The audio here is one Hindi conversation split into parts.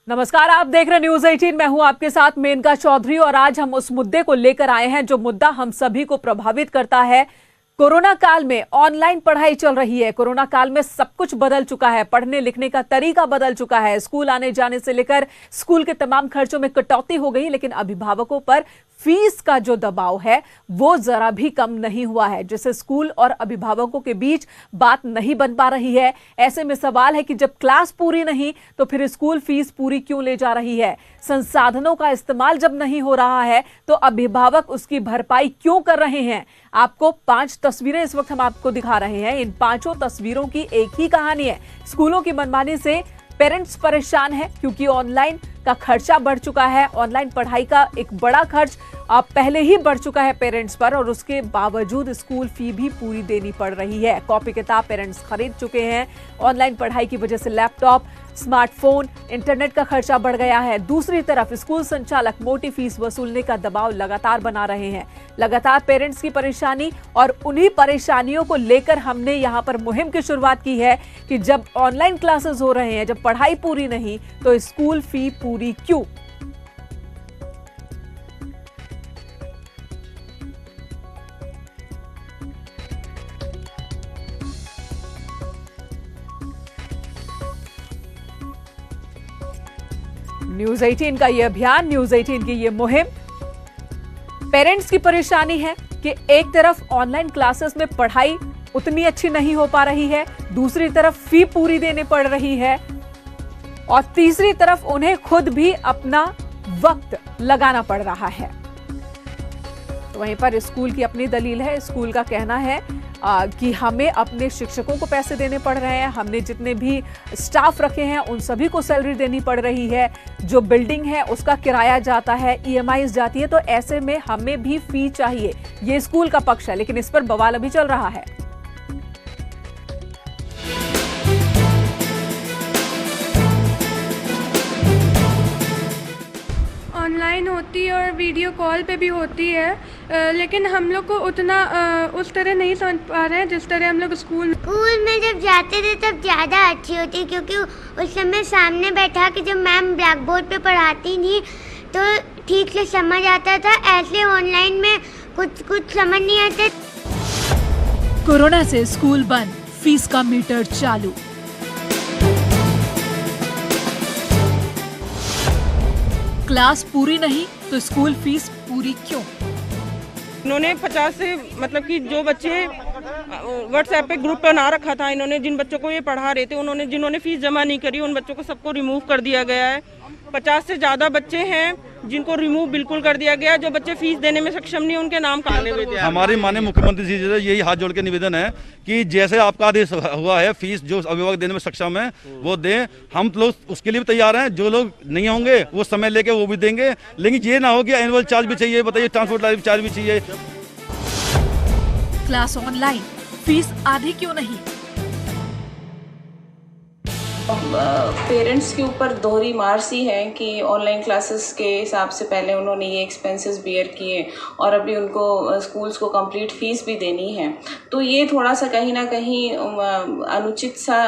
नमस्कार, आप देख रहे न्यूज 18। मैं हूं आपके साथ मेनका चौधरी और आज हम उस मुद्दे को लेकर आए हैं जो मुद्दा हम सभी को प्रभावित करता है। कोरोना काल में ऑनलाइन पढ़ाई चल रही है। कोरोना काल में सब कुछ बदल चुका है, पढ़ने लिखने का तरीका बदल चुका है। स्कूल आने जाने से लेकर स्कूल के तमाम खर्चों में कटौती हो गई, लेकिन अभिभावकों पर फीस का जो दबाव है वो जरा भी कम नहीं हुआ है, जिससे स्कूल और अभिभावकों के बीच बात नहीं बन पा रही है। ऐसे में सवाल है कि जब क्लास पूरी नहीं तो फिर स्कूल फीस पूरी क्यों ले जा रही है। संसाधनों का इस्तेमाल जब नहीं हो रहा है तो अभिभावक उसकी भरपाई क्यों कर रहे हैं। आपको 5 तस्वीरें इस वक्त हम आपको दिखा रहे हैं। इन 5 तस्वीरों की एक ही कहानी है। स्कूलों की मनमानी से पेरेंट्स परेशान है क्योंकि ऑनलाइन का खर्चा बढ़ चुका है। ऑनलाइन पढ़ाई का एक बड़ा खर्च अब पहले ही बढ़ चुका है पेरेंट्स पर, और उसके बावजूद स्कूल फी भी पूरी देनी पड़ रही है। कॉपी किताब पेरेंट्स खरीद चुके हैं। ऑनलाइन पढ़ाई की वजह से लैपटॉप, स्मार्टफोन, इंटरनेट का खर्चा बढ़ गया है। दूसरी तरफ स्कूल संचालक मोटी फीस वसूलने का दबाव लगातार बना रहे हैं। लगातार पेरेंट्स की परेशानी, और उन्हीं परेशानियों को लेकर हमने यहां पर मुहिम की शुरुआत की है कि जब ऑनलाइन क्लासेस हो रहे हैं, जब पढ़ाई पूरी नहीं तो स्कूल फी पूरी क्यों। न्यूज 18 का ये अभियान, न्यूज 18 की ये मुहिम, पेरेंट्स की परेशानी है कि एक तरफ ऑनलाइन क्लासेस में पढ़ाई उतनी अच्छी नहीं हो पा रही है, दूसरी तरफ फी पूरी देनी पड़ रही है, और तीसरी तरफ उन्हें खुद भी अपना वक्त लगाना पड़ रहा है। तो वहीं पर स्कूल की अपनी दलील है। स्कूल का कहना है कि हमें अपने शिक्षकों को पैसे देने पड़ रहे हैं, हमने जितने भी स्टाफ रखे हैं उन सभी को सैलरी देनी पड़ रही है, जो बिल्डिंग है उसका किराया जाता है, EMIs जाती है, तो ऐसे में हमें भी फी चाहिए। ये स्कूल का पक्ष है, लेकिन इस पर बवाल अभी चल रहा है। ऑनलाइन होती है और वीडियो कॉल पे भी होती है, लेकिन हम लोग को उतना उस तरह नहीं समझ पा रहे हैं जिस तरह हम लोग स्कूल में जब जाते थे तब ज़्यादा अच्छी होती, क्योंकि उस समय सामने बैठा के जब मैम ब्लैक बोर्ड पे पढ़ाती थी तो ठीक से समझ आता था। ऐसे ऑनलाइन में कुछ समझ नहीं आता। कोरोना से स्कूल बंद, फीस का मीटर चालू। क्लास पूरी नहीं तो स्कूल फीस पूरी क्यों। इन्होंने 50 से मतलब कि जो बच्चे व्हाट्सएप पे ग्रुप बना रखा था, इन्होंने जिन बच्चों को ये पढ़ा रहे थे, उन्होंने जिन्होंने फीस जमा नहीं करी उन बच्चों को सबको रिमूव कर दिया गया है। 50 से ज़्यादा बच्चे हैं जिनको रिमूव बिल्कुल कर दिया गया। जो बच्चे फीस देने में सक्षम नहीं उनके नाम काले हुए थे। हमारे माननीय मुख्यमंत्री जी से यही हाथ जोड़ के निवेदन है कि जैसे आपका आदेश हुआ है, फीस जो अभिभावक देने में सक्षम है वो दें। हम लोग उसके लिए भी तैयार हैं। जो लोग नहीं होंगे वो समय लेके वो भी देंगे, लेकिन ये ना हो कि एनुअल चार्ज भी चाहिए, बताइए ट्रांसपोर्ट चार्ज भी चाहिए। क्लास ऑनलाइन, फीस आधी क्यों नहीं। पेरेंट्स के ऊपर दोहरी मार सी है कि ऑनलाइन क्लासेस के हिसाब से पहले उन्होंने ये एक्सपेंसेस बियर किए और अभी उनको स्कूल्स को कंप्लीट फीस भी देनी है, तो ये थोड़ा सा कहीं ना कहीं अनुचित सा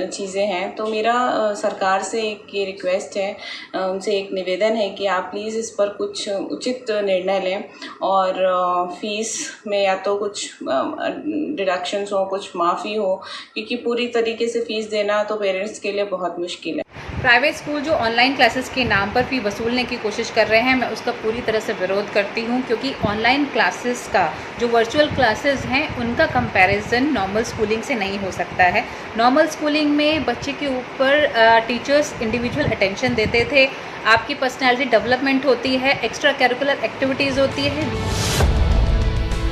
चीज़ें हैं। तो मेरा सरकार से एक ये रिक्वेस्ट है, उनसे एक निवेदन है कि आप प्लीज़ इस पर कुछ उचित निर्णय लें और फीस में या तो कुछ डिडक्शंस हो, कुछ माफ़ी हो, क्योंकि पूरी तरीके से फीस देना तो पेरेंट्स के लिए बहुत मुश्किल है। प्राइवेट स्कूल जो ऑनलाइन क्लासेस के नाम पर फी वसूलने की कोशिश कर रहे हैं, मैं उसका पूरी तरह से विरोध करती हूं, क्योंकि ऑनलाइन क्लासेस का जो वर्चुअल क्लासेस हैं उनका कंपैरिजन नॉर्मल स्कूलिंग से नहीं हो सकता है। नॉर्मल स्कूलिंग में बच्चे के ऊपर टीचर्स इंडिविजुअल अटेंशन देते थे, आपकी पर्सनैलिटी डेवलपमेंट होती है, एक्स्ट्रा करिकुलर एक्टिविटीज़ होती है।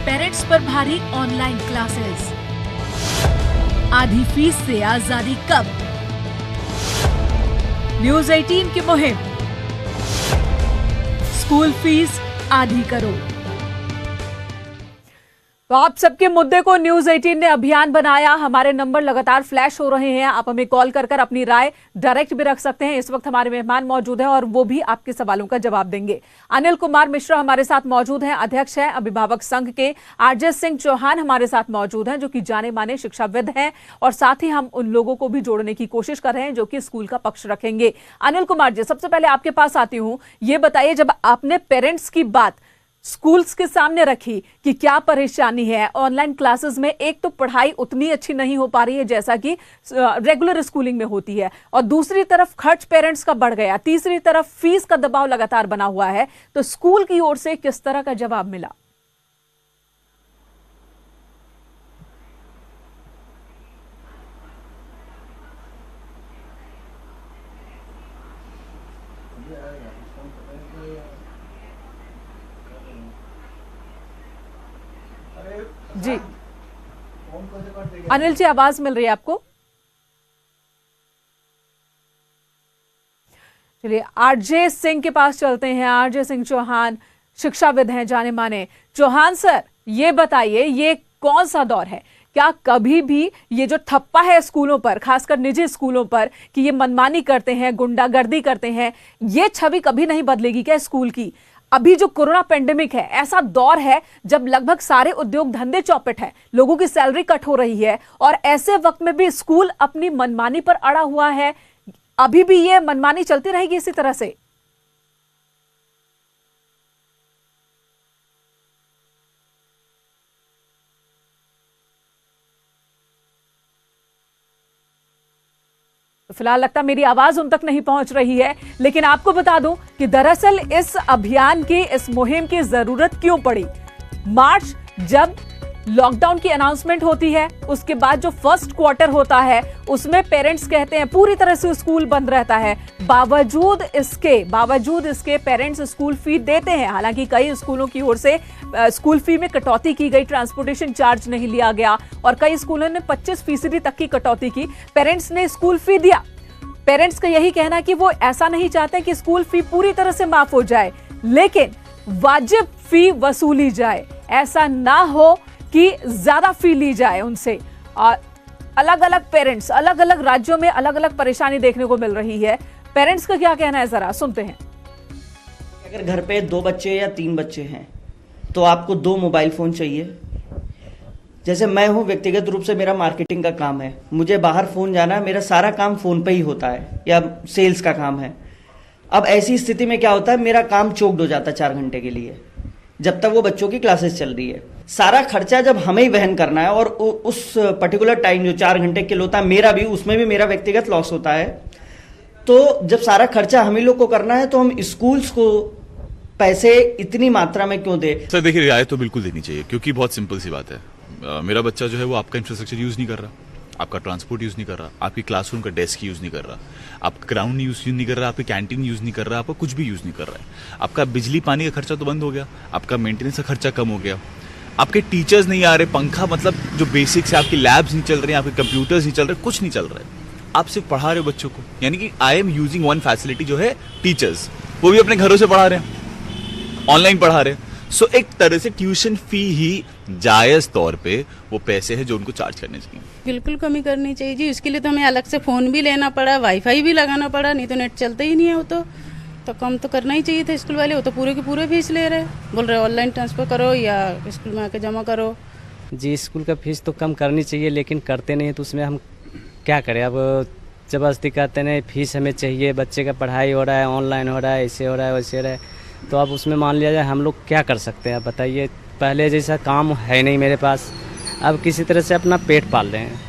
पेरेंट्स पर भारी ऑनलाइन क्लासेस, आधी फीस से आजादी कब। न्यूज 18 की मुहिम, स्कूल फीस आधी करो। तो आप सबके मुद्दे को न्यूज 18 ने अभियान बनाया। हमारे नंबर लगातार फ्लैश हो रहे हैं, आप हमें कॉल कर कर अपनी राय डायरेक्ट भी रख सकते हैं। इस वक्त हमारे मेहमान मौजूद हैं और वो भी आपके सवालों का जवाब देंगे। अनिल कुमार मिश्रा हमारे साथ मौजूद हैं, अध्यक्ष हैं अभिभावक संघ के। आरजे सिंह चौहान हमारे साथ मौजूद हैं, जो कि जाने माने शिक्षाविद हैं, और साथ ही हम उन लोगों को भी जोड़ने की कोशिश कर रहे हैं जो कि स्कूल का पक्ष रखेंगे। अनिल कुमार जी, सबसे पहले आपके पास आती हूं, ये बताइए, जब आपने पेरेंट्स की बात स्कूल्स के सामने रखी कि क्या परेशानी है ऑनलाइन क्लासेस में, एक तो पढ़ाई उतनी अच्छी नहीं हो पा रही है जैसा कि रेगुलर स्कूलिंग में होती है, और दूसरी तरफ खर्च पेरेंट्स का बढ़ गया, तीसरी तरफ फीस का दबाव लगातार बना हुआ है, तो स्कूल की ओर से किस तरह का जवाब मिला? जी अनिल जी, आवाज मिल रही है आपको? चलिए आरजे सिंह के पास चलते हैं। आरजे सिंह चौहान शिक्षाविद हैं जाने माने। चौहान सर, ये बताइए, ये कौन सा दौर है? क्या कभी भी ये जो ठप्पा है स्कूलों पर, खासकर निजी स्कूलों पर, कि ये मनमानी करते हैं, गुंडागर्दी करते हैं, ये छवि कभी नहीं बदलेगी क्या स्कूल की? अभी जो कोरोना पेंडेमिक है, ऐसा दौर है जब लगभग सारे उद्योग धंधे चौपट हैं, लोगों की सैलरी कट हो रही है, और ऐसे वक्त में भी स्कूल अपनी मनमानी पर अड़ा हुआ है। अभी भी ये मनमानी चलती रहेगी इसी तरह से? तो फिलहाल लगता मेरी आवाज उन तक नहीं पहुंच रही है, लेकिन आपको बता दूं कि दरअसल इस अभियान की, इस मुहिम की जरूरत क्यों पड़ी। मार्च जब लॉकडाउन की अनाउंसमेंट होती है, उसके बाद जो फर्स्ट क्वार्टर होता है उसमें पेरेंट्स कहते हैं पूरी तरह से स्कूल बंद रहता है, बावजूद इसके पेरेंट्स स्कूल फी देते हैं। हालांकि कई स्कूलों की ओर से स्कूल फी में कटौती की गई, ट्रांसपोर्टेशन चार्ज नहीं लिया गया, और कई स्कूलों ने 25% तक की कटौती की। पेरेंट्स ने स्कूल फी दिया। पेरेंट्स का यही कहना कि वो ऐसा नहीं चाहते कि स्कूल फी पूरी तरह से माफ हो जाए, लेकिन वाजिब फी वसूली जाए, ऐसा ना हो कि ज्यादा फी ली जाए उनसे। और अलग अलग पेरेंट्स, अलग अलग राज्यों में अलग अलग परेशानी देखने को मिल रही है। पेरेंट्स का क्या कहना है, जरा सुनते हैं। अगर घर पे 2 बच्चे या 3 बच्चे हैं तो आपको 2 मोबाइल फ़ोन चाहिए। जैसे मैं हूँ, व्यक्तिगत रूप से मेरा मार्केटिंग का काम है, मुझे बाहर फ़ोन जाना है, मेरा सारा काम फ़ोन पे ही होता है, या सेल्स का काम है। अब ऐसी स्थिति में क्या होता है, मेरा काम चोक्ड हो जाता है 4 घंटे के लिए, जब तक वो बच्चों की क्लासेस चल रही है। सारा खर्चा जब हमें ही वहन करना है, और उस पर्टिकुलर टाइम जो 4 घंटे के लिए होता है, मेरा भी उसमें भी मेरा व्यक्तिगत लॉस होता है। तो जब सारा खर्चा हम ही लोग को करना है, तो हम स्कूल्स को पैसे इतनी मात्रा में क्यों दे? सर देखिए, रियायत तो बिल्कुल देनी चाहिए, क्योंकि बहुत सिंपल सी बात है। मेरा बच्चा जो है वो आपका इंफ्रास्ट्रक्चर यूज़ नहीं कर रहा, आपका ट्रांसपोर्ट यूज़ नहीं कर रहा, आपकी क्लासरूम का डेस्क यूज़ नहीं कर रहा, आपका ग्राउंड यूज़ नहीं कर रहा, आपकी कैंटीन यूज़ नहीं कर रहा, आपका कुछ भी यूज़ नहीं कर रहा है। आपका बिजली पानी का खर्चा तो बंद हो गया, आपका मेंटेनेंस का खर्चा कम हो गया, आपके टीचर्स नहीं आ रहे, पंखा मतलब जो बेसिक्स है, आपकी लैब्स नहीं चल रही हैं, आपके कंप्यूटर्स नहीं चल रहे, कुछ नहीं चल रहा है। आप सिर्फ पढ़ा रहे हो बच्चों को, यानी कि I am using one facility जो है टीचर्स, वो भी अपने घरों से पढ़ा रहे हैं, ऑनलाइन पढ़ा रहे हैं। सो एक तरह से ट्यूशन फी ही जायज़ तौर पे वो पैसे हैं जो उनको चार्ज करने चाहिए। बिल्कुल कमी करनी चाहिए जी। उसके लिए तो हमें अलग से फ़ोन भी लेना पड़ा, वाईफाई भी लगाना पड़ा, नहीं तो नेट चलता ही नहीं है। वो तो कम तो करना ही चाहिए था स्कूल वाले। वो तो पूरे के पूरे फीस ले रहे हैं, बोल रहे ऑनलाइन ट्रांसफ़र करो या स्कूल में आके जमा करो। जी स्कूल का फीस तो कम करनी चाहिए, लेकिन करते नहीं, तो उसमें हम क्या करें। अब ज़बरदस्ती कहते हैं फीस हमें चाहिए, बच्चे का पढ़ाई हो रहा है, ऑनलाइन हो रहा है, ऐसे हो रहा है, वैसे हो रहा है, तो अब उसमें मान लिया जाए हम लोग क्या कर सकते हैं, बताइए। पहले जैसा काम है नहीं मेरे पास, अब किसी तरह से अपना पेट पाल रहे हैं।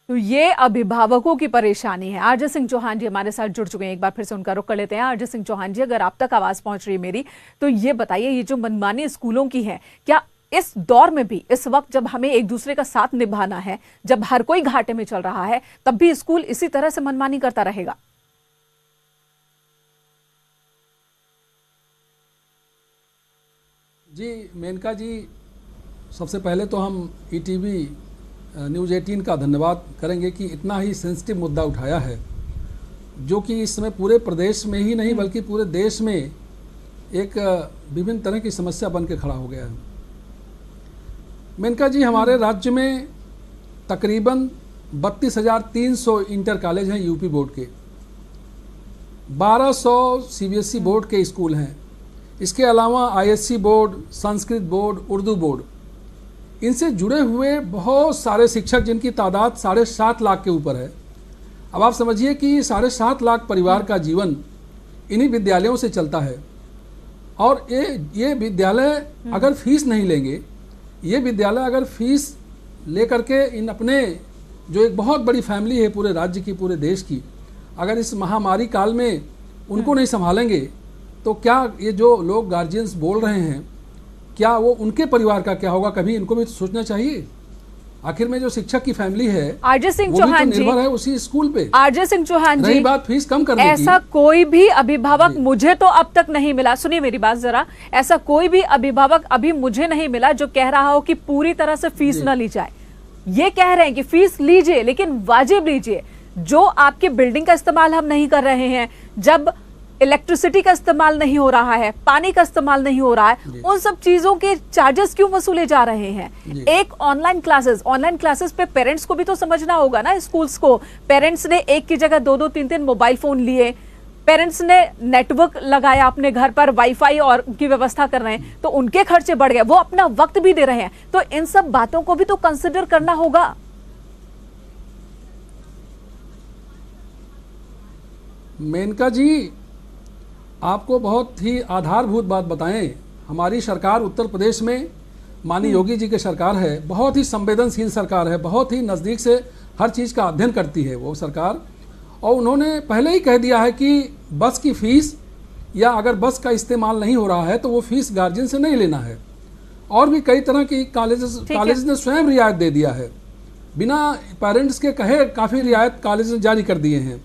तो ये अभिभावकों की परेशानी है। आरजे सिंह चौहान जी हमारे साथ जुड़ चुके हैं, एक बार फिर से उनका रुख कर लेते हैं। आरजे सिंह चौहान जी, अगर आप तक आवाज पहुंच रही है मेरी, तो ये बताइए, ये जो मनमानी स्कूलों की है, क्या इस दौर में भी, इस वक्त जब हमें एक दूसरे का साथ निभाना है, जब हर कोई घाटे में चल रहा है, तब भी स्कूल इसी तरह से मनमानी करता रहेगा? जी मेनका जी, सबसे पहले तो हम ईटीवी न्यूज़ 18 का धन्यवाद करेंगे कि इतना ही सेंसिटिव मुद्दा उठाया है, जो कि इस समय पूरे प्रदेश में ही नहीं बल्कि पूरे देश में एक विभिन्न तरह की समस्या बन के खड़ा हो गया है। मेनका जी, हमारे राज्य में तकरीबन 32,300 इंटर कॉलेज हैं यूपी बोर्ड के, 1200 सीबीएसई बोर्ड के स्कूल हैं। इसके अलावा ISC board, Sanskrit board, Urdu board, इनसे जुड़े हुए बहुत सारे शिक्षक जिनकी तादाद 7.5 लाख के ऊपर है। अब आप समझिए कि 7.5 लाख परिवार का जीवन इन्हीं विद्यालयों से चलता है। और ये विद्यालय अगर फीस नहीं लेंगे, ये विद्यालय अगर फीस लेकर के इन अपने जो एक बहुत बड़ी फैमिली है पूरे राज्य की, पूरे देश की, अगर इस महामारी काल में उनको नहीं संभालेंगे तो क्या ये जो लोग गार्जियंस बोल रहे हैं, क्या वो उनके परिवार का क्या होगा? कभी इनको भी सोचना चाहिए। आखिर में जो शिक्षक की फैमिली है आरजे सिंह वो चौहान भी तो निर्भर है उसी स्कूल पे। आरजे सिंह चौहान जी, रही बात फीस कम करने की, ऐसा कोई भी अभिभावक मुझे तो अब तक नहीं मिला, सुनिए मेरी बात जरा, ऐसा कोई भी अभिभावक अभी मुझे नहीं मिला जो कह रहा हो कि पूरी तरह से फीस न ली जाए। ये कह रहे हैं कि फीस लीजिए लेकिन वाजिब लीजिए। जो आपके बिल्डिंग का इस्तेमाल हम नहीं कर रहे हैं, जब इलेक्ट्रिसिटी का इस्तेमाल नहीं हो रहा है, पानी का इस्तेमाल नहीं हो रहा है, उन सब चीजों के चार्जेस क्यों वसूले जा रहे हैं? एक ऑनलाइन क्लासेस पे पेरेंट्स को भी तो समझना होगा ना, स्कूल्स को। पेरेंट्स ने एक की जगह 2-2, 3-3 मोबाइल फोन लिए, पेरेंट्स ने नेटवर्क लगाया अपने घर पर, वाईफाई और की व्यवस्था कर रहे हैं, तो उनके खर्चे बढ़ गए, वो अपना वक्त भी दे रहे हैं। तो इन सब बातों को भी तो कंसिडर करना होगा। मेनका जी, आपको बहुत ही आधारभूत बात बताएं। हमारी सरकार उत्तर प्रदेश में माननीय योगी जी की सरकार है, बहुत ही संवेदनशील सरकार है, बहुत ही नज़दीक से हर चीज़ का अध्ययन करती है वो सरकार। और उन्होंने पहले ही कह दिया है कि बस की फ़ीस या अगर बस का इस्तेमाल नहीं हो रहा है तो वो फीस गार्जियन से नहीं लेना है। और भी कई तरह की कॉलेज ने स्वयं रियायत दे दिया है, बिना पेरेंट्स के कहे काफ़ी रियायत कॉलेज ने जारी कर दिए हैं।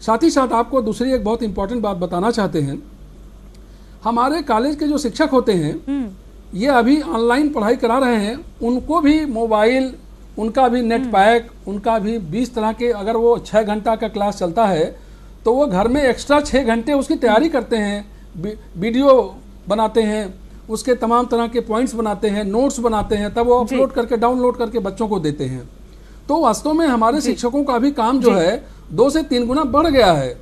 साथ ही साथ आपको दूसरी एक बहुत इंपॉर्टेंट बात बताना चाहते हैं, हमारे कॉलेज के जो शिक्षक होते हैं ये अभी ऑनलाइन पढ़ाई करा रहे हैं, उनको भी मोबाइल, उनका भी नेट पैक, उनका भी 20 तरह के, अगर वो 6 घंटा का क्लास चलता है तो वो घर में एक्स्ट्रा 6 घंटे उसकी तैयारी करते हैं, वीडियो बनाते हैं, उसके तमाम तरह के पॉइंट्स बनाते हैं, नोट्स बनाते हैं, तब वो अपलोड करके डाउनलोड करके बच्चों को देते हैं। तो वास्तव में हमारे शिक्षकों का भी काम जो है 2 से 3 गुना बढ़ गया है।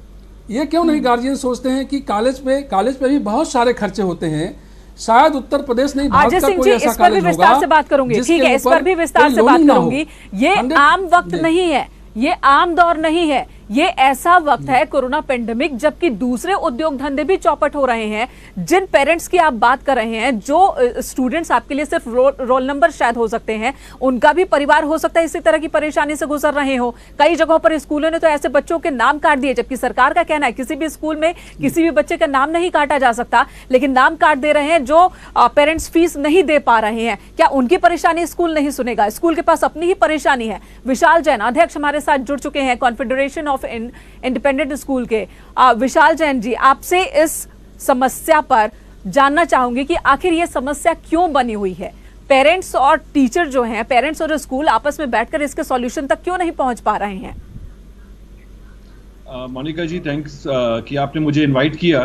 ये क्यों नहीं गार्जियन सोचते हैं कि कॉलेज पे भी बहुत सारे खर्चे होते हैं, शायद उत्तर प्रदेश नहीं भारत का कोई ऐसा कॉलेज होगा। विस्तार से बात करूंगी, ठीक है, इस पर भी विस्तार से बात करूंगी। ये आम वक्त नहीं है, ये आम दौर नहीं है, ये ऐसा वक्त है कोरोना पेंडेमिक, जबकि दूसरे उद्योग धंधे भी चौपट हो रहे हैं। जिन पेरेंट्स की आप बात कर रहे हैं, जो स्टूडेंट्स आपके लिए सिर्फ रोल नंबर शायद हो सकते हैं, उनका भी परिवार हो सकता है इसी तरह की परेशानी से गुजर रहे हो। कई जगहों पर स्कूलों ने तो ऐसे बच्चों के नाम काट दिए, जबकि सरकार का कहना है किसी भी स्कूल में किसी भी बच्चे का नाम नहीं काटा जा सकता, लेकिन नाम काट दे रहे हैं जो पेरेंट्स फीस नहीं दे पा रहे हैं। क्या उनकी परेशानी स्कूल नहीं सुनेगा? स्कूल के पास अपनी ही परेशानी है। विशाल जैन अध्यक्ष हमारे साथ जुड़ चुके हैं कॉन्फेडरेशन ऑफ इंडिपेंडेंट स्कूल के। विशाल जैन जी, आपसे इस समस्या पर जानना चाहूंगी कि आखिर ये समस्या क्यों बनी हुई है? पेरेंट्स और टीचर जो हैं, पेरेंट्स और स्कूल आपस में बैठकर इसके सॉल्यूशन तक क्यों नहीं पहुंच पा रहे हैं? मोनिका जी, थैंक्स कि आपने मुझे इनवाइट किया।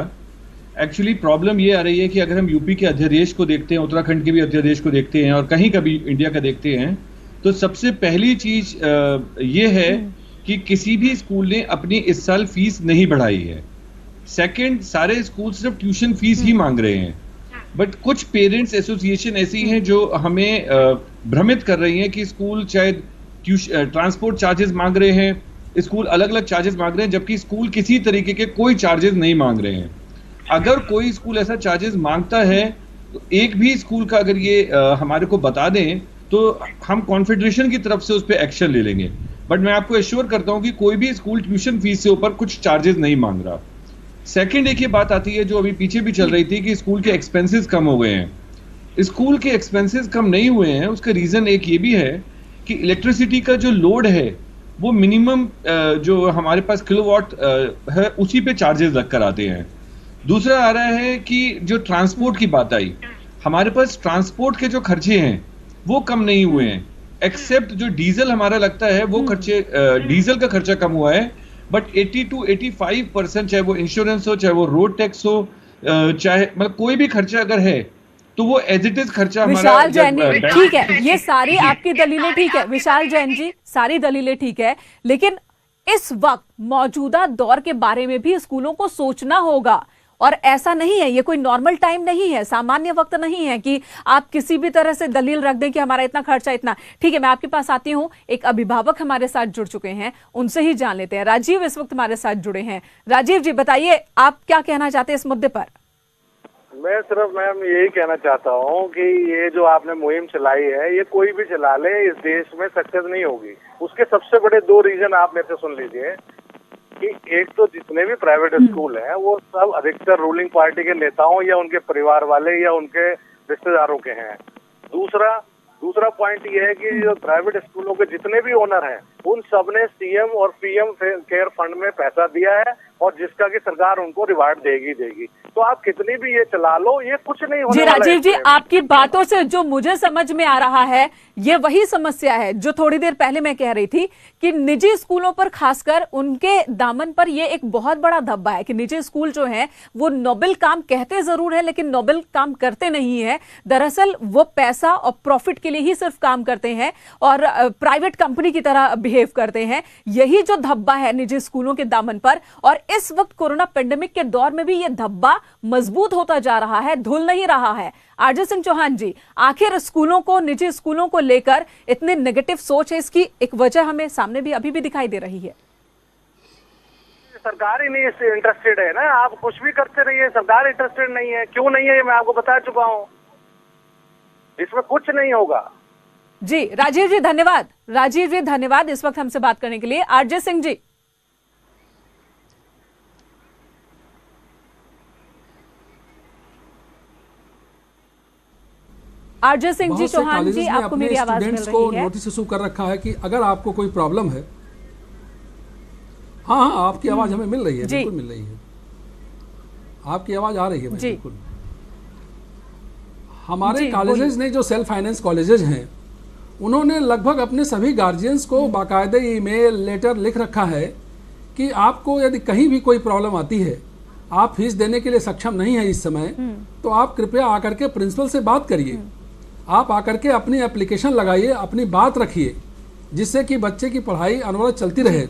एक्चुअली प्रॉब्लम ये आ रही है कि अगर हम यूपी के अध्यादेश को देखते हैं, उत्तराखंड के भी अध्यादेश को देखते हैं और कहीं का भी इंडिया का देखते हैं, तो सबसे पहली चीज ये है कि किसी भी स्कूल ने अपनी इस साल फीस नहीं बढ़ाई है। सेकंड, सारे स्कूल सिर्फ ट्यूशन फीस ही मांग रहे हैं। बट कुछ पेरेंट्स एसोसिएशन ऐसी हैं जो हमें भ्रमित कर रही हैं कि स्कूल शायद ट्रांसपोर्ट चार्जेस मांग रहे हैं, स्कूल अलग अलग चार्जेस मांग रहे हैं, जबकि स्कूल किसी तरीके के कोई चार्जेस नहीं मांग रहे हैं। अगर कोई स्कूल ऐसा चार्जेस मांगता है तो एक भी स्कूल का अगर ये हमारे को बता दें तो हम कॉन्फेडरेशन की तरफ से उस पर एक्शन ले लेंगे। बट मैं आपको एश्योर करता हूं कि कोई भी स्कूल ट्यूशन फीस से ऊपर कुछ चार्जेस नहीं मांग रहा। सेकंड, एक ये बात आती है जो अभी पीछे भी चल रही थी कि स्कूल के एक्सपेंसेस कम हो गए हैं। स्कूल के एक्सपेंसेस कम नहीं हुए हैं, उसका रीजन एक ये भी है कि इलेक्ट्रिसिटी का जो लोड है वो मिनिमम जो हमारे पास किलोवाट है उसी पे चार्जेस लग कर आते हैं। दूसरा आ रहा है कि जो ट्रांसपोर्ट की बात आई, हमारे पास ट्रांसपोर्ट के जो खर्चे हैं वो कम नहीं हुए हैं, एक्सेप्ट जो डीजल हमारा लगता है वो खर्चे, डीजल का खर्चा कम हुआ है। बट 80 to 85%, चाहे वो इंश्योरेंस हो, चाहे वो रोड टैक्स हो, चाहे मतलब कोई भी खर्चा अगर है तो वो एज इट इज खर्चा विशाल जैन जी, ठीक है, ये सारी आपकी दलीलें ठीक है विशाल जैन जी, सारी दलीलें ठीक है, लेकिन इस वक्त मौजूदा दौर के बारे में भी स्कूलों को सोचना होगा। और ऐसा नहीं है, ये कोई नॉर्मल टाइम नहीं है, सामान्य वक्त नहीं है कि आप किसी भी तरह से दलील रख दें कि हमारा इतना खर्चा इतना। ठीक है, मैं आपके पास आती हूं, एक अभिभावक हमारे साथ जुड़ चुके हैं, उनसे ही जान लेते हैं। राजीव इस वक्त हमारे साथ जुड़े हैं। राजीव जी बताइए, आप क्या कहना चाहते हैं इस मुद्दे पर? मैं सिर्फ मैम यही कहना चाहता हूँ कि ये जो आपने मुहिम चलाई है, ये कोई भी चला ले, इस देश में सक्सेस नहीं होगी। उसके सबसे बड़े 2 रीजन आप मेरे से सुन लीजिए कि एक तो जितने भी प्राइवेट स्कूल हैं वो सब अधिकतर रूलिंग पार्टी के नेताओं या उनके परिवार वाले या उनके रिश्तेदारों के हैं। दूसरा पॉइंट ये है कि जो प्राइवेट स्कूलों के जितने भी ओनर हैं उन सब ने सीएम और पीएम केयर फंड में पैसा दिया है और जिसका कि सरकार उनको रिवार्ड देगी। तो आप कितनी भी ये चला लो, ये कुछ नहीं होने जी। वाला है। राजीव जी, आपकी बातों से जो मुझे समझ में आ रहा है, ये वही समस्या है जो थोड़ी देर पहले मैं कह रही थी कि निजी स्कूलों पर खासकर उनके दामन पर ये एक बहुत बड़ा धब्बा है कि निजी स्कूल जो है वो नोबेल काम कहते जरूर है लेकिन नोबेल काम करते नहीं है। दरअसल वो पैसा और प्रॉफिट के लिए ही सिर्फ काम करते हैं और प्राइवेट कंपनी की तरह बिहेव करते हैं। यही जो धब्बा है निजी स्कूलों के दामन पर, और इस वक्त कोरोना पेंडेमिक के दौर में भी ये धब्बा मजबूत होता जा रहा है, धुल नहीं रहा है। आरजे सिंह चौहान जी, आखिर स्कूलों को, निजी स्कूलों को लेकर इतने नेगेटिव सोच है, इसकी एक वजह हमें सामने भी अभी भी दिखाई दे रही है। सरकार ही नहीं इससे इंटरेस्टेड है ना, आप कुछ भी करते रहिए, सरकार इंटरेस्टेड नहीं है। क्यों नहीं है ये मैं आपको बता चुका हूँ, इसमें कुछ नहीं होगा। जी राजीव जी धन्यवाद। राजीव जी धन्यवाद इस वक्त हमसे बात करने के लिए। आरजे सिंह जी, आरजे सिंह जी चौहान जी, आपको मेरी आवाज मिल रही को है? नोटिस इशू कर रखा है कि अगर आपको कोई प्रॉब्लम है, हाँ आपकी आवाज हमें मिल रही है, बिल्कुल मिल रही है, आपकी आवाज आ रही है बिल्कुल। हमारे कॉलेजेस ने, जो सेल्फ फाइनेंस कॉलेजेस हैं, उन्होंने लगभग अपने सभी गार्जियंस को बाकायदे ईमेल लेटर लिख रखा है कि आपको यदि कहीं भी कोई प्रॉब्लम आती है, आप फीस देने के लिए सक्षम नहीं है इस समय, तो आप कृपया आकर के प्रिंसिपल से बात करिए। आप आकर के अपनी एप्लीकेशन लगाइए, अपनी बात रखिए, जिससे कि बच्चे की पढ़ाई अनवरत चलती रहे।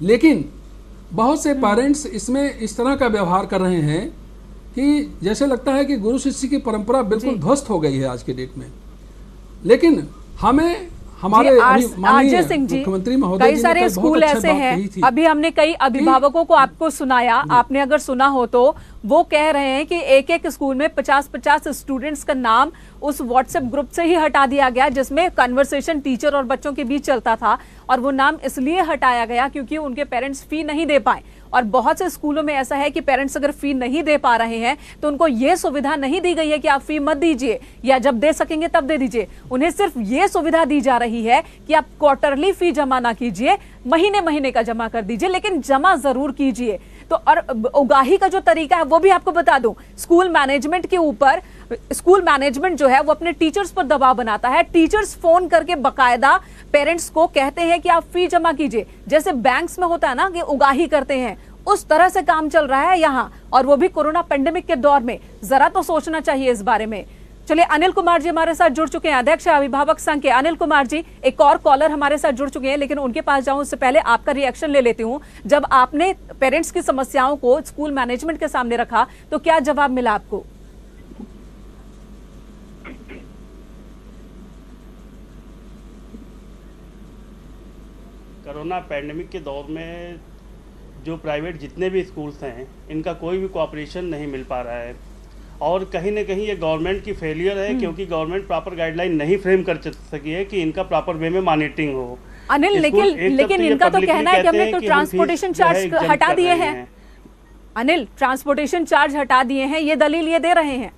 लेकिन बहुत से पेरेंट्स इसमें इस तरह का व्यवहार कर रहे हैं कि जैसे लगता है कि गुरु शिष्य की परंपरा बिल्कुल ध्वस्त हो गई है आज के डेट में। लेकिन हमें हमारे आरजे सिंह जी, कई सारे स्कूल ऐसे हैं, अभी हमने कई अभिभावकों को आपको सुनाया, आपने अगर सुना हो तो वो कह रहे हैं कि एक एक स्कूल में 50-50 स्टूडेंट्स का नाम उस व्हाट्सएप ग्रुप से ही हटा दिया गया जिसमें कन्वर्सेशन टीचर और बच्चों के बीच चलता था, और वो नाम इसलिए हटाया गया क्योंकि उनके पेरेंट्स फी नहीं दे पाए। और बहुत से स्कूलों में ऐसा है कि पेरेंट्स अगर फी नहीं दे पा रहे हैं तो उनको ये सुविधा नहीं दी गई है कि आप फी मत दीजिए या जब दे सकेंगे तब दे दीजिए। उन्हें सिर्फ ये सुविधा दी जा रही है कि आप क्वार्टरली फी जमा ना कीजिए, महीने महीने का जमा कर दीजिए, लेकिन जमा जरूर कीजिए। तो और उगाही का जो तरीका है वो भी आपको बता दूं, स्कूल मैनेजमेंट के ऊपर, स्कूल मैनेजमेंट जो है वो अपने टीचर्स पर दबाव बनाता है। टीचर्स फोन करके बकायदा पेरेंट्स को कहते हैं कि आप फी जमा कीजिए, जैसे बैंक्स में होता है ना कि उगाही करते हैं, उस तरह से काम चल रहा है यहाँ, और वो भी कोरोना पेंडेमिक के दौर में। जरा तो सोचना चाहिए इस बारे में। चलिए, अनिल कुमार जी हमारे साथ जुड़ चुके हैं, अध्यक्ष अभिभावक संघ के। अनिल कुमार जी, एक और कॉलर हमारे साथ जुड़ चुके हैं, लेकिन उनके पास जाऊं उससे पहले आपका रिएक्शन ले लेती हूं। जब आपने पेरेंट्स की समस्याओं को स्कूल मैनेजमेंट के सामने रखा तो क्या जवाब मिला आपको? कोरोना पैंडेमिक के दौर में जो प्राइवेट जितने भी स्कूल्स हैं, इनका कोई भी कोऑपरेशन नहीं मिल पा रहा है, और कहीं ना कहीं ये गवर्नमेंट की फेलियर है, क्योंकि गवर्नमेंट प्रॉपर गाइडलाइन नहीं फ्रेम कर सकी है कि इनका प्रॉपर वे में मॉनिटरिंग हो। अनिल, लेकिन इनका तो कहना है कि हमने तो ट्रांसपोर्टेशन चार्ज हटा दिए हैं। अनिल, ट्रांसपोर्टेशन चार्ज हटा दिए हैं, ये दलील ये दे रहे हैं।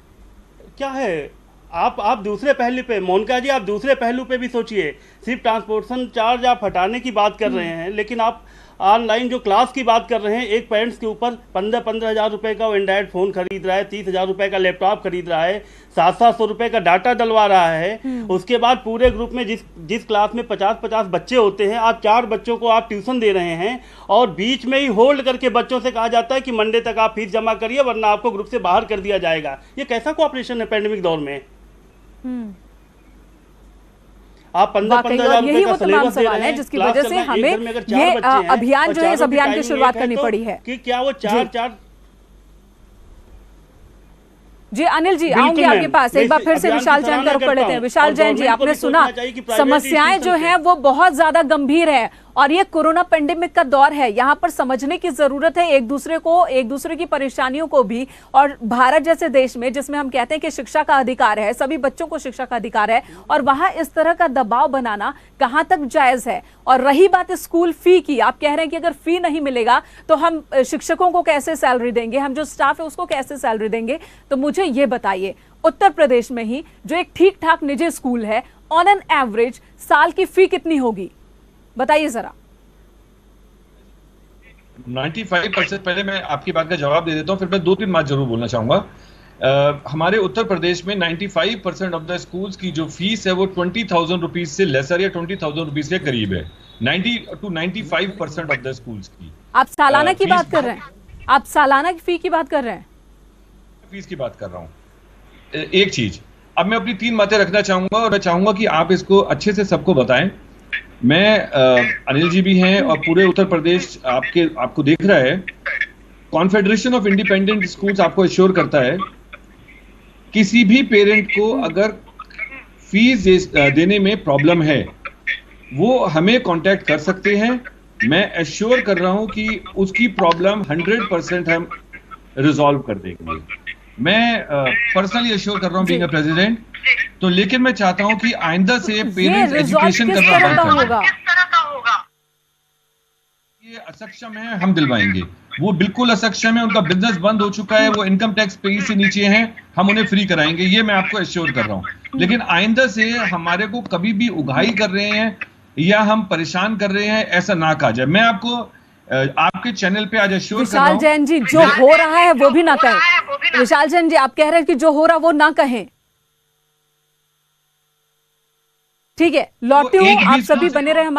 क्या है, आप दूसरे पहलू पे, मोनिका जी, आप दूसरे पहलू पे भी सोचिए। सिर्फ ट्रांसपोर्टेशन चार्ज आप हटाने की बात कर रहे हैं, लेकिन आप ऑनलाइन जो क्लास की बात कर रहे हैं, एक पेरेंट्स के ऊपर 15-15 हज़ार रुपये का वो एंड्रॉयड फ़ोन खरीद रहा है, 30 हज़ार रुपये का लैपटॉप खरीद रहा है, 700-700 रुपये का डाटा डलवा रहा है। उसके बाद पूरे ग्रुप में जिस क्लास में 50-50 बच्चे होते हैं, आप 4 बच्चों को आप ट्यूशन दे रहे हैं और बीच में ही होल्ड करके बच्चों से कहा जाता है कि मंडे तक आप फीस जमा करिए वरना आपको ग्रुप से बाहर कर दिया जाएगा। ये कैसा कोऑपरेशन है पैंडेमिक दौर में? आप 15-15 हज़ार रुपए का सिलेबस दे रहे हैं, जिसकी वजह से हमें ये अभियान जो है इस अभियान की शुरुआत करनी पड़ी है कि क्या वो चार जी अनिल जी आऊंगी आपके पास। एक बार फिर से विशाल जैन का रुख कर लेते हैं। विशाल जैन जी, आपने सुना समस्याएं जो हैं वो बहुत ज्यादा गंभीर है और ये कोरोना पेंडेमिक का दौर है। यहाँ पर समझने की जरूरत है एक दूसरे की परेशानियों को भी। और भारत जैसे देश में जिसमें हम कहते हैं कि शिक्षा का अधिकार है, सभी बच्चों को शिक्षा का अधिकार है, और वहां इस तरह का दबाव बनाना कहां तक जायज है? और रही बात स्कूल फी की, आप कह रहे हैं कि अगर फी नहीं मिलेगा तो हम शिक्षकों को कैसे सैलरी देंगे, हम जो स्टाफ है उसको कैसे सैलरी देंगे? तो मुझे ये बताइए, उत्तर प्रदेश में ही जो एक ठीक ठाक निजी स्कूल है, ऑन एन एवरेज साल की फी कितनी होगी, बताइए जरा। 95%, पहले मैं आपकी बात का जवाब दे देता हूं, फिर मैं 2-3 बात जरूर बोलना चाहूंगा। हमारे उत्तर प्रदेश में 95% ऑफ द स्कूल्स की जो फीस है वो 20,000 रुपीज से लेसर या 20,000 रुपीज के करीब है। 90 to 95% ऑफ द स्कूल्स की। आप सालाना की बात कर रहे हैं? आप सालाना की फी की बात कर रहे हैं? फीस की बात कर रहा हूं। एक चीज, अब मैं अपनी 3 बातें रखना चाहूंगा और मैं चाहूंगा कि आप इसको अच्छे से सबको बताएं। मैं अनिल जी भी हैं और पूरे उत्तर प्रदेश आपको देख रहा है। कॉन्फेडरेशन ऑफ इंडिपेंडेंट स्कूल्स आपको एश्योर करता है किसी भी पेरेंट को अगर फीस देने में प्रॉब्लम है वो हमें कांटेक्ट कर सकते हैं। मैं एश्योर कर रहा हूं कि उसकी प्रॉब्लम 100% हम रिजॉल्व कर देंगे। मैं पर्सनली एश्योर कर रहा हूं बीइंग अ प्रेसिडेंट। तो लेकिन मैं चाहता हूं कि आइंदा से पेरेंट्स एजुकेशन करना बंद करें। ये असक्षम है, हम दिलवाएंगे। वो बिल्कुल असक्षम है, उनका बिजनेस बंद हो चुका है, वो इनकम टैक्स पे से नीचे हैं, हम उन्हें फ्री कराएंगे। ये मैं आपको एश्योर कर रहा हूं। लेकिन आइंदा से हमारे को कभी भी उगाही कर रहे हैं या हम परेशान कर रहे हैं ऐसा ना कहा जाए। मैं आपको आपके चैनल पे आज एश्योर कर रहा हूं। विशाल जैन जी, जो हो रहा है वो भी ना कहें। विशाल जैन जी, आप कह रहे हैं कि जो हो रहा वो ना कहें। ठीक है, लौटती हूँ, आप सभी बने रहे हमारे